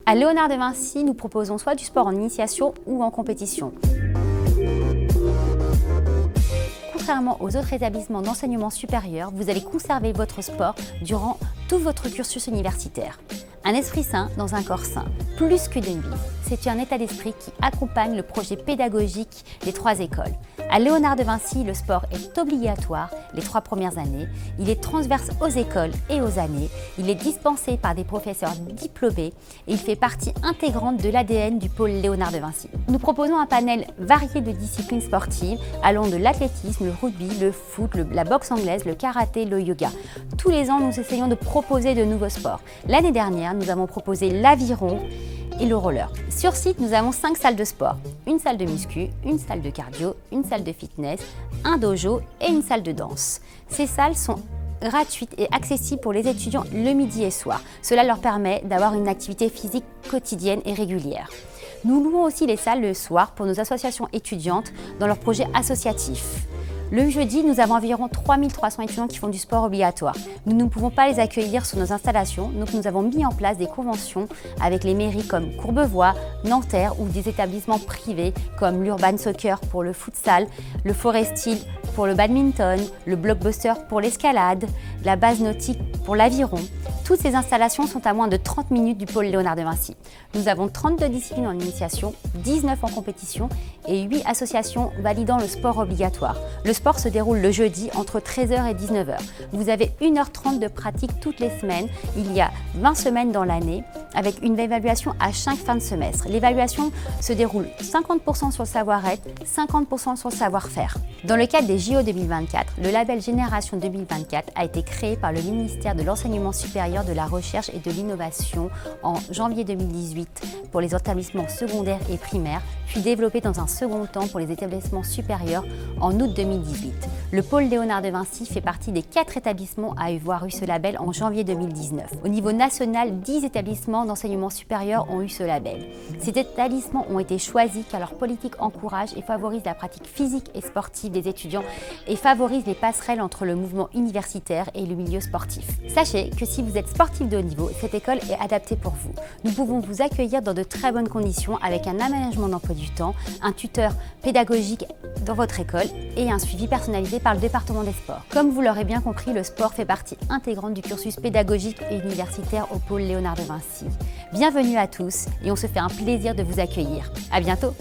À Léonard de Vinci, nous proposons soit du sport en initiation ou en compétition. Contrairement aux autres établissements d'enseignement supérieur, vous allez conserver votre sport durant tout votre cursus universitaire. Un esprit sain dans un corps sain, plus que d'une vie. C'est un état d'esprit qui accompagne le projet pédagogique des 3 écoles. À Léonard de Vinci, le sport est obligatoire les 3 premières années. Il est transverse aux écoles et aux années. Il est dispensé par des professeurs diplômés et il fait partie intégrante de l'ADN du pôle Léonard de Vinci. Nous proposons un panel varié de disciplines sportives allant de l'athlétisme, le rugby, le foot, la boxe anglaise, le karaté, le yoga. Tous les ans, nous essayons de proposer de nouveaux sports. L'année dernière, nous avons proposé l'aviron et le roller. Sur site, nous avons 5 salles de sport. Une salle de muscu, une salle de cardio, une salle de fitness, un dojo et une salle de danse. Ces salles sont gratuites et accessibles pour les étudiants le midi et soir. Cela leur permet d'avoir une activité physique quotidienne et régulière. Nous louons aussi les salles le soir pour nos associations étudiantes dans leurs projets associatifs. Le jeudi, nous avons environ 3300 étudiants qui font du sport obligatoire. Nous ne pouvons pas les accueillir sur nos installations, donc nous avons mis en place des conventions avec les mairies comme Courbevoie, Nanterre ou des établissements privés comme l'Urban Soccer pour le futsal, le Forestil pour le badminton, le Blockbuster pour l'escalade, la base nautique pour l'aviron. Toutes ces installations sont à moins de 30 minutes du pôle Léonard de Vinci. Nous avons 32 disciplines en initiation, 19 en compétition et 8 associations validant le sport obligatoire. Le sport se déroule le jeudi entre 13h et 19h. Vous avez 1h30 de pratique toutes les semaines. Il y a 20 semaines dans l'année avec une évaluation à chaque fin de semestre. L'évaluation se déroule 50% sur le savoir-être, 50% sur le savoir-faire. Dans le cadre des JO 2024, le label Génération 2024 a été créé par le ministère de l'Enseignement supérieur, de la Recherche et de l'Innovation en janvier 2018 pour les établissements secondaires et primaires, puis développé dans un second temps pour les établissements supérieurs en août 2018. Le pôle Léonard de Vinci fait partie des 4 établissements à avoir eu ce label en janvier 2019. Au niveau national, 10 établissements d'enseignement supérieur ont eu ce label. Ces établissements ont été choisis car leur politique encourage et favorise la pratique physique et sportive des étudiants et favorise les passerelles entre le mouvement universitaire et le milieu sportif. Sachez que si vous êtes sportif de haut niveau, cette école est adaptée pour vous. Nous pouvons vous accueillir dans de très bonnes conditions avec un aménagement d'emploi du temps, un tuteur pédagogique dans votre école et un suivi personnalisé par le département des sports. Comme vous l'aurez bien compris, le sport fait partie intégrante du cursus pédagogique et universitaire au pôle Léonard de Vinci. Bienvenue à tous et on se fait un plaisir de vous accueillir. À bientôt!